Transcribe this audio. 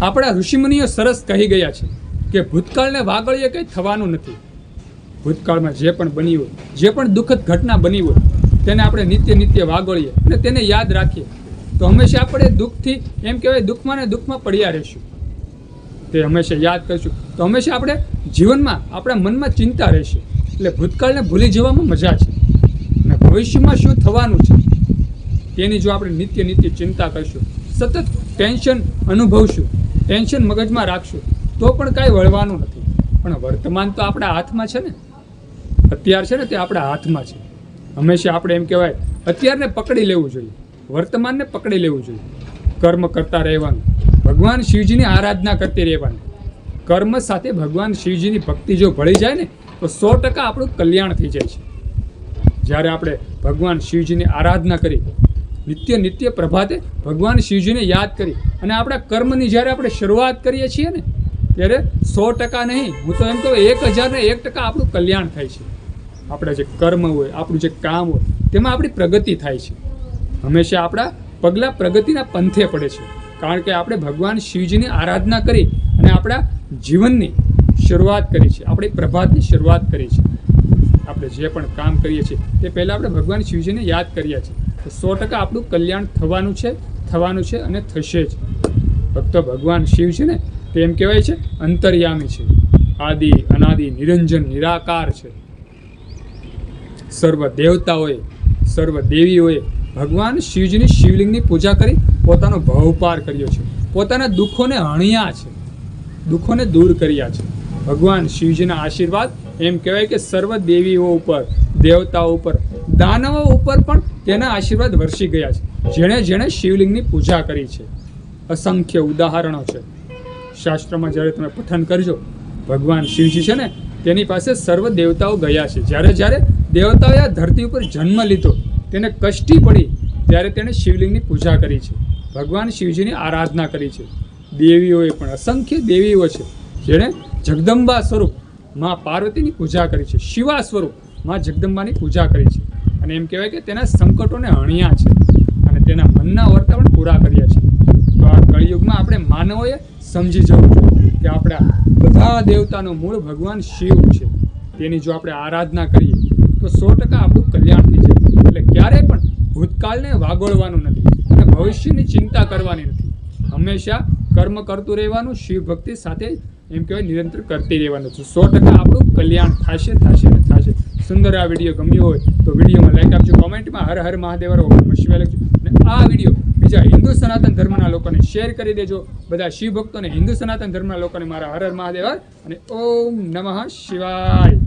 આપણા ઋષિમુનિઓ સરસ કહી ગયા છે કે ભૂતકાળને વાગળીએ કંઈ થવાનું નથી. ભૂતકાળમાં જે પણ બન્યું હોય, જે પણ દુઃખદ ઘટના બની હોય, તેને આપણે નિત્ય વાગળીએ અને તેને યાદ રાખીએ તો હંમેશા આપણે દુઃખથી એમ કહેવાય દુઃખમાં ને દુઃખમાં પડ્યા રહીશું. તે હંમેશા યાદ કરીશું તો હંમેશા આપણે જીવનમાં આપણા મનમાં ચિંતા રહેશે. એટલે ભૂતકાળને ભૂલી જવામાં મજા છે અને ભવિષ્યમાં શું થવાનું છે તેની જો આપણે નિત્ય ચિંતા કરશું, સતત ટેન્શન અનુભવશું, ટેન્શન મગજમાં રાખશું તો પણ કાંઈ વળવાનું નથી. પણ વર્તમાન તો આપણા હાથમાં છે ને, અત્યાર છે ને તે આપણા હાથમાં છે. હંમેશા આપણે એમ કહેવાય અત્યારને પકડી લેવું જોઈએ, વર્તમાનને પકડી લેવું જોઈએ. કર્મ કરતા રહેવાનું, ભગવાન શિવજીની આરાધના કરતી રહેવાની. કર્મ સાથે ભગવાન શિવજીની ભક્તિ જો ભળી જાય ને તો 100% આપણું કલ્યાણ થઈ જાય છે. જ્યારે આપણે ભગવાન શિવજીની આરાધના કરી, નિત્ય પ્રભાતે ભગવાન શિવજીને યાદ કરી અને આપણા કર્મની જ્યારે આપણે શરૂઆત કરીએ છીએ ને ત્યારે 100% નહીં, હું તો એમ કહું 1001% આપણું કલ્યાણ થાય છે. આપણા જે કર્મ હોય, આપણું જે કામ હોય તેમાં આપણી પ્રગતિ થાય છે. હંમેશા આપણા પગલાં પ્રગતિના પંથે પડે છે, કારણ કે આપણે ભગવાન શિવજીની આરાધના કરી અને આપણા જીવનની શરૂઆત કરી છે, આપણી પ્રભાતની શરૂઆત કરી છે. આપણે જે પણ કામ કરીએ છીએ તે પહેલાં આપણે ભગવાન શિવજીને યાદ કર્યા છે તો 100% આપણું કલ્યાણ થવાનું છે અને થશે જ. ભક્તો, ભગવાન શિવ છે ને તે એમ કહેવાય છે અંતર્યામી છે, આદિ અનાદિ નિરંજન નિરાકાર છે. સર્વ દેવતાઓએ, સર્વ દેવીઓએ ભગવાન શિવજીની શિવલિંગની પૂજા કરી પોતાનો ભવપાર કર્યો છે, પોતાના દુઃખોને હણ્યા છે, દુઃખોને દૂર કર્યા છે. ભગવાન શિવજીના આશીર્વાદ એમ કહેવાય કે સર્વ દેવીઓ ઉપર, દેવતાઓ ઉપર, દાનવો ઉપર પણ તેના આશીર્વાદ વરસી ગયા છે, જેણે શિવલિંગની પૂજા કરી છે. અસંખ્ય ઉદાહરણો છે શાસ્ત્રમાં. જ્યારે તમે પઠન કરજો, ભગવાન શિવજી છે ને તેની પાસે સર્વ દેવતાઓ ગયા છે. જ્યારે દેવતાઓએ આ ધરતી ઉપર જન્મ લીધો, તેને કષ્ટી પડી ત્યારે તેણે શિવલિંગની પૂજા કરી છે, ભગવાન શિવજીની આરાધના કરી છે. દેવીઓએ પણ અસંખ્ય દેવીઓ છે જેણે જગદંબા સ્વરૂપ માં પાર્વતીની પૂજા કરી છે, શિવા સ્વરૂપ માં જગદંબાની પૂજા કરી છે અને એમ કહેવાય કે તેના સંકટોને હણ્યા છે અને તેના મનના વર્તા પણ પૂરા કર્યા છે. તો આ કળિયુગમાં આપણે માનવોએ સમજી જવું જોઈએ કે આપણા બધા દેવતાનું મૂળ ભગવાન શિવ છે. તેની જો આપણે આરાધના કરીએ તો 100% આપણું કલ્યાણ થઈ જાય. એટલે ક્યારેય પણ ભૂતકાળને વાગોળવાનું નથી અને ભવિષ્યની ચિંતા કરવાની નથી. હંમેશા કર્મ કરતું રહેવાનું, શિવ ભક્તિ સાથે એમ કહેવાય નિરંતર કરતી રહેવાનું છે. 100% આપણું કલ્યાણ થશે. સુંદર આ વિડીયો ગમ્યો હોય તો વિડીયોમાં લાઈક આપજો, કોમેન્ટમાં હર હર મહાદેવ શિવાય લખજો અને આ વિડીયો બીજા હિન્દુ સનાતન ધર્મના લોકોને શેર કરી દેજો. બધા શિવ ભક્તોને, હિન્દુ સનાતન ધર્મના લોકોને મારા હર હર મહાદેવ અને ઓમ નમઃ શિવાય.